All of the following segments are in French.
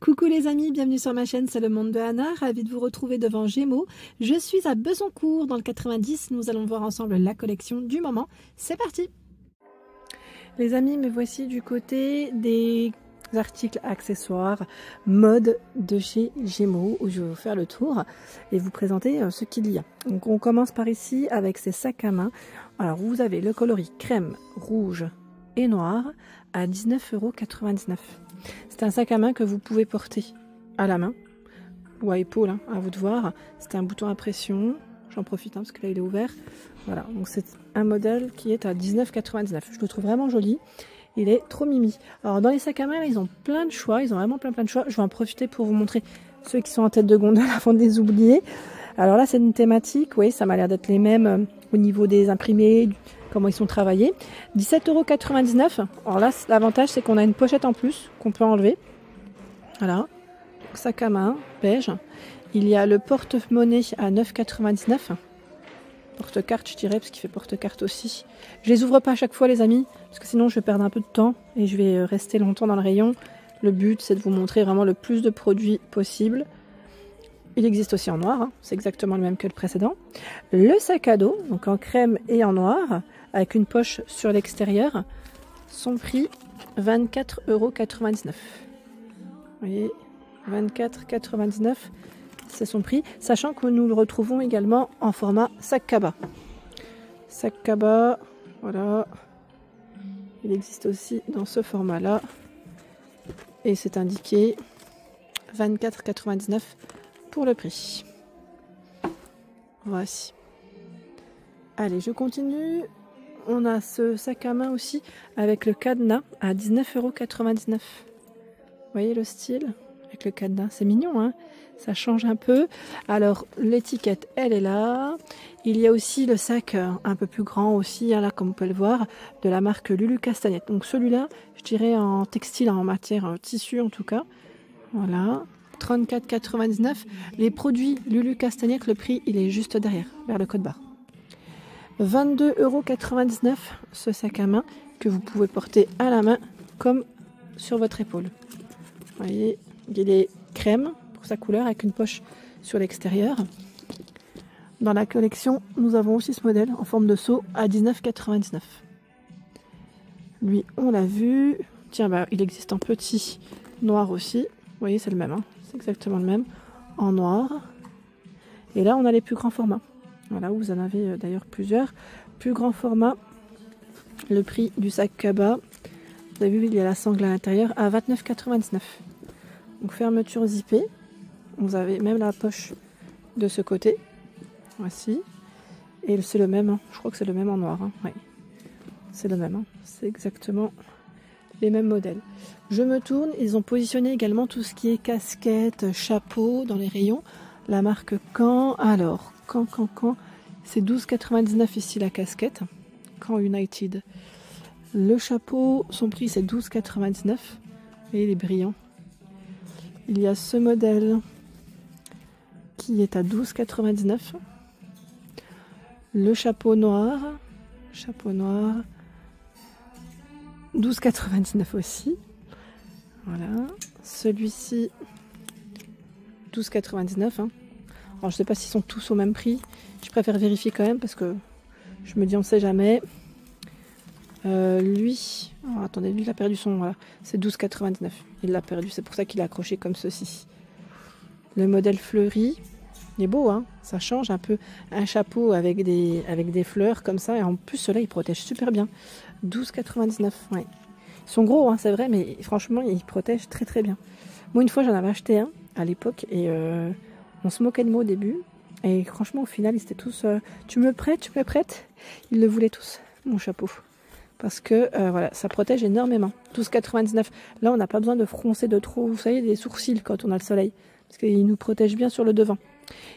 Coucou les amis, bienvenue sur ma chaîne, c'est le monde de Anna, ravie de vous retrouver devant Gémeaux. Je suis à Besoncourt dans le 90, nous allons voir ensemble la collection du moment. C'est parti! Les amis, me voici du côté des articles accessoires mode de chez Gémeaux où je vais vous faire le tour et vous présenter ce qu'il y a. Donc on commence par ici avec ces sacs à main. Alors vous avez le coloris crème, rouge et noir à 19,99 €. C'est un sac à main que vous pouvez porter à la main ou à épaule, hein, à vous de voir. C'est un bouton à pression. J'en profite parce que là il est ouvert. Voilà, donc c'est un modèle qui est à 19,99 €. Je le trouve vraiment joli. Il est trop mimi. Alors dans les sacs à main, ils ont plein de choix. Ils ont vraiment plein de choix. Je vais en profiter pour vous montrer ceux qui sont en tête de gondole avant de les oublier. Alors là, c'est une thématique. Oui, ça m'a l'air d'être les mêmes au niveau des imprimés, comment ils sont travaillés. 17,99 €. Alors là, l'avantage, c'est qu'on a une pochette en plus qu'on peut enlever. Voilà. Sac à main, beige. Il y a le porte-monnaie à 9,99 €. Porte-carte, je dirais, parce qu'il fait porte-carte aussi. Je les ouvre pas à chaque fois, les amis, parce que sinon, je vais perdre un peu de temps et je vais rester longtemps dans le rayon. Le but, c'est de vous montrer vraiment le plus de produits possible. Il existe aussi en noir, hein. C'est exactement le même que le précédent. Le sac à dos, donc en crème et en noir, avec une poche sur l'extérieur. Son prix, 24,99 €. Vous voyez, 24,99 €, c'est son prix. Sachant que nous le retrouvons également en format sac cabas. Sac cabas, voilà. Il existe aussi dans ce format-là. Et c'est indiqué 24,99 € pour le prix. Voici. Allez, je continue. On a ce sac à main aussi avec le cadenas à 19,99 €. Vous voyez le style avec le cadenas, c'est mignon, hein, ça change un peu. Alors l'étiquette, elle est là. Il y a aussi le sac un peu plus grand aussi, hein, là comme vous pouvez le voir, de la marque Lulu Castagnette. Donc celui-là, je dirais en textile, en matière tissu en tout cas. Voilà. 34,99 €. Les produits Lulu Castagnette, le prix, il est juste derrière, vers le code barre. 22,99 € ce sac à main que vous pouvez porter à la main comme sur votre épaule. Vous voyez, il est crème pour sa couleur avec une poche sur l'extérieur. Dans la collection, nous avons aussi ce modèle en forme de seau à 19,99 €. Lui, on l'a vu. Tiens, bah, il existe en petit noir aussi. Vous voyez, c'est le même, hein. C'est exactement le même en noir. Et là, on a les plus grands formats. Voilà, vous en avez d'ailleurs plusieurs. Plus grand format, le prix du sac cabas. Vous avez vu, il y a la sangle à l'intérieur à 29,99 €. Donc fermeture zippée. Vous avez même la poche de ce côté. Voici. Et c'est le même, hein. Je crois que c'est le même en noir, hein. Oui, c'est le même, hein. C'est exactement les mêmes modèles. Je me tourne, ils ont positionné également tout ce qui est casquette, chapeau dans les rayons. La marque Caen, alors, Caen, c'est 12,99 € ici la casquette. Caen United. Le chapeau, son prix c'est 12,99 € et il est brillant. Il y a ce modèle qui est à 12,99 €. Le chapeau noir, 12,99 € aussi. Voilà, celui-ci 12,99 €, hein. Alors je sais pas s'ils sont tous au même prix. Je préfère vérifier quand même parce que je me dis on sait jamais. Lui, oh, attendez, lui il a perdu son, voilà, c'est 12,99 €. Il l'a perdu, c'est pour ça qu'il est accroché comme ceci. Le modèle fleuri, il est beau, hein, ça change un peu. Un chapeau avec des fleurs comme ça, et en plus ceux-là ils protègent super bien. 12,99 €, ouais. Ils sont gros, hein, c'est vrai, mais franchement ils protègent très très bien. Moi une fois j'en avais acheté un à l'époque et on se moquait de moi au début. Et franchement au final ils étaient tous, tu me prêtes, ils le voulaient tous, mon chapeau. Parce que voilà, ça protège énormément. 12,99 €. Là, on n'a pas besoin de froncer de trop, vous savez, des sourcils quand on a le soleil. Parce qu'il nous protège bien sur le devant.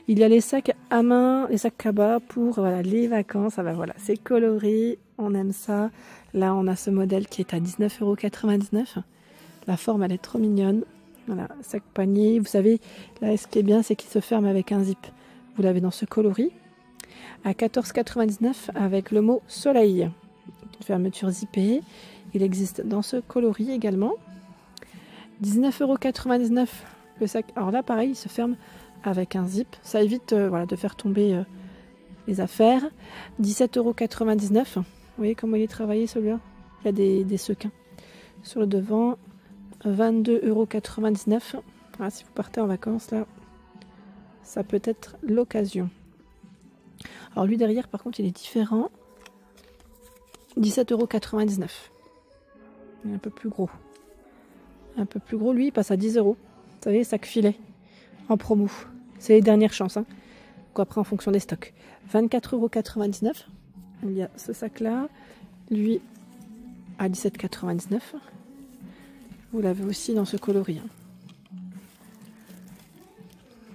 Il y a les sacs à main, les sacs cabas pour voilà, les vacances. Ah bah voilà, c'est coloré, on aime ça. Là, on a ce modèle qui est à 19,99 €. La forme, elle est trop mignonne. Voilà, sac panier. Vous savez, là, ce qui est bien, c'est qu'il se ferme avec un zip. Vous l'avez dans ce coloris. À 14,99 € avec le mot soleil. Une fermeture zippée. Il existe dans ce coloris également. 19,99 € le sac. Alors là, pareil, il se ferme avec un zip. Ça évite voilà, de faire tomber les affaires. 17,99 €. Vous voyez comment il est travaillé celui-là? Il y a des sequins sur le devant. 22,99 €. Voilà, si vous partez en vacances, là, ça peut être l'occasion. Alors lui derrière, par contre, il est différent. 17,99 €. Il est un peu plus gros. Un peu plus gros, lui, il passe à 10 €. Vous savez, sac filet en promo. C'est les dernières chances. Hein. Donc après, en fonction des stocks. 24,99 €. Il y a ce sac-là. Lui, à 17,99 €. Vous l'avez aussi dans ce coloris.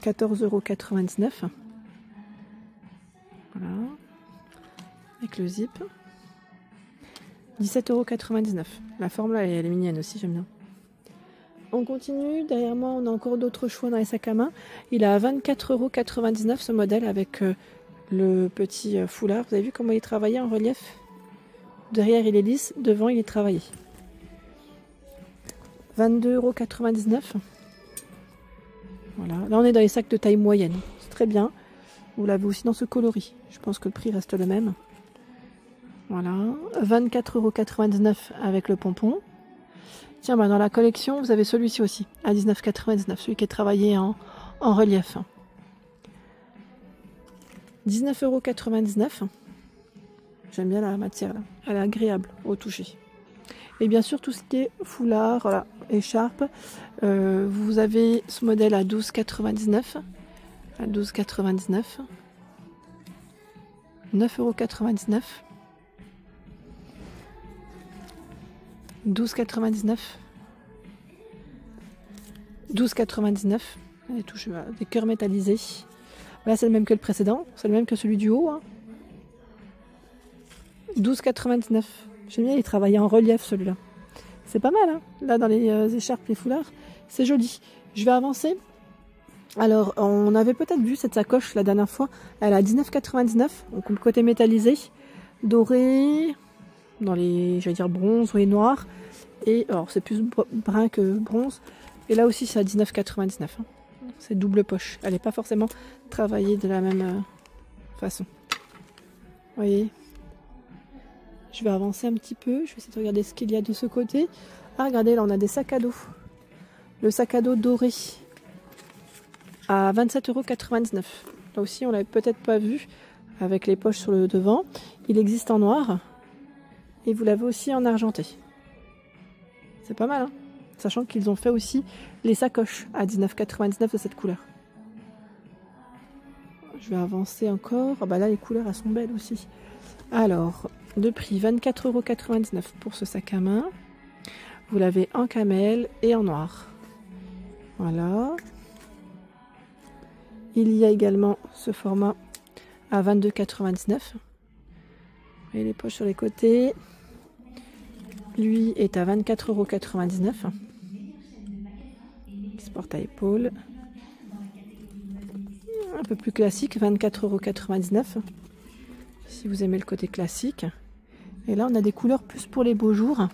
14,99 €. Voilà. Avec le zip. 17,99 €. La forme là, elle est mignonne aussi, j'aime bien. On continue. Derrière moi, on a encore d'autres choix dans les sacs à main. Il a 24,99 € ce modèle avec le petit foulard. Vous avez vu comment il est travaillé en relief? Derrière, il est lisse. Devant, il est travaillé. 22,99 €. Voilà. Là, on est dans les sacs de taille moyenne. C'est très bien. Vous l'avez aussi dans ce coloris. Je pense que le prix reste le même. Voilà. 24,99 € avec le pompon. Tiens, bah dans la collection, vous avez celui-ci aussi, à 19,99 €. Celui qui est travaillé en relief. 19,99 €. J'aime bien la matière là. Elle est agréable au toucher. Et bien sûr, tout ce qui est foulard, voilà, écharpe. Vous avez ce modèle à 12,99 €. À 12,99 €. 9,99 €. 12,99 €. 12,99 €. Les touches, des cœurs métallisés. Là, c'est le même que le précédent. C'est le même que celui du haut. Hein. 12,99 €. J'aime bien, il travaille en relief celui-là. C'est pas mal, hein. Là, dans les écharpes, les foulards, c'est joli. Je vais avancer. Alors, on avait peut-être vu cette sacoche la dernière fois. Elle est à 19,99 €. Donc, le côté métallisé, doré, dans les, j'allais dire bronze ou les noirs. Et alors, c'est plus brun que bronze. Et là aussi, c'est à 19,99 €. Hein. C'est double poche. Elle n'est pas forcément travaillée de la même façon. Vous voyez? Je vais avancer un petit peu. Je vais essayer de regarder ce qu'il y a de ce côté. Ah, regardez, là, on a des sacs à dos. Le sac à dos doré à 27,99 €. Là aussi, on l'avait peut-être pas vu avec les poches sur le devant. Il existe en noir. Et vous l'avez aussi en argenté. C'est pas mal, hein, sachant qu'ils ont fait aussi les sacoches à 19,99 € de cette couleur. Je vais avancer encore. Ah bah là, les couleurs, elles sont belles aussi. Alors, de prix 24,99 € pour ce sac à main. Vous l'avez en camel et en noir. Voilà. Il y a également ce format à 22,99 €. Et les poches sur les côtés. Lui est à 24,99 €. Il se porte à épaule. Un peu plus classique, 24,99 €. Si vous aimez le côté classique. Et là, on a des couleurs plus pour les beaux jours.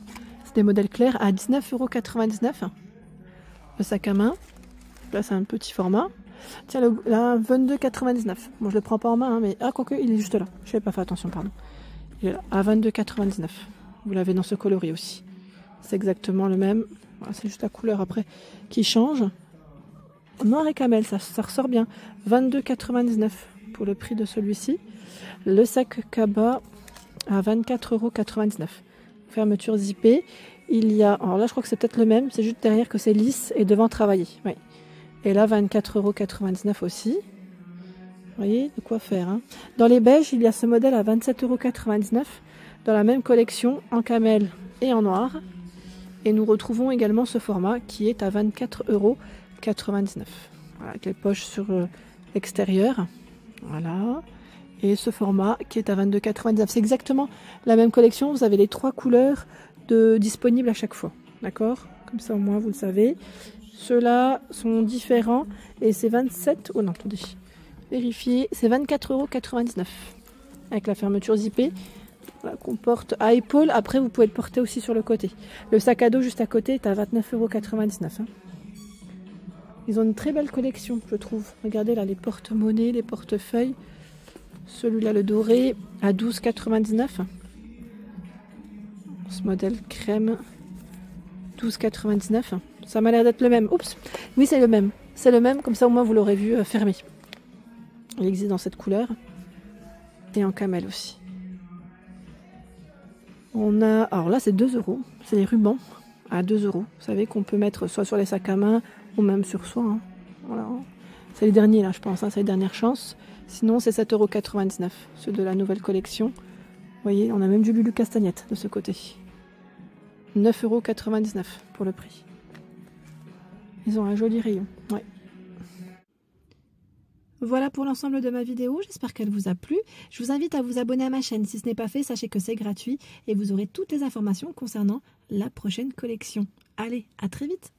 C'est des modèles clairs à 19,99 €. Le sac à main. Là, c'est un petit format. Tiens, là, 22,99 €. Bon, je le prends pas en main, hein, mais... Ah, quoique, il est juste là. Je n'avais pas fait attention, pardon. Il est là, à 22,99 €. Vous l'avez dans ce coloris aussi. C'est exactement le même. Voilà, c'est juste la couleur après qui change. Noir et camel, ça ressort bien. 22,99 € pour le prix de celui-ci. Le sac Kaba à 24,99 €. Fermeture zippée. Il y a... Alors là, je crois que c'est peut-être le même. C'est juste derrière que c'est lisse et devant travaillé. Oui. Et là, 24,99 € aussi. Vous voyez, de quoi faire. Hein. Dans les beiges, il y a ce modèle à 27,99 € dans la même collection en camel et en noir. Et nous retrouvons également ce format qui est à 24,99 €. Voilà, avec les poches sur l'extérieur. Voilà. Et ce format qui est à 22,99 €. C'est exactement la même collection. Vous avez les 3 couleurs disponibles à chaque fois. D'accord? Comme ça, au moins, vous le savez. Ceux-là sont différents. Et c'est 27... Oh non, attendez. Vérifiez. C'est 24,99 € avec la fermeture zippée. Voilà, qu'on porte à épaule. Après, vous pouvez le porter aussi sur le côté. Le sac à dos juste à côté est à 29,99 €. Hein. Ils ont une très belle collection, je trouve. Regardez là, les porte-monnaies, les portefeuilles. Celui-là, le doré, à 12,99 €. Ce modèle crème, 12,99 €. Ça m'a l'air d'être le même. Oups, oui, c'est le même. C'est le même, comme ça au moins vous l'aurez vu fermé. Il existe dans cette couleur. Et en camel aussi. On a, alors là c'est 2 €, c'est les rubans à 2 €. Vous savez qu'on peut mettre soit sur les sacs à main ou même sur soi. Hein. Voilà. C'est les derniers là je pense, hein. C'est les dernières chances. Sinon c'est 7,99 €, ceux de la nouvelle collection. Vous voyez, on a même du Lulu Castagnette de ce côté. 9,99 € pour le prix. Ils ont un joli rayon. Ouais. Voilà pour l'ensemble de ma vidéo, j'espère qu'elle vous a plu. Je vous invite à vous abonner à ma chaîne si ce n'est pas fait, sachez que c'est gratuit et vous aurez toutes les informations concernant la prochaine collection. Allez, à très vite!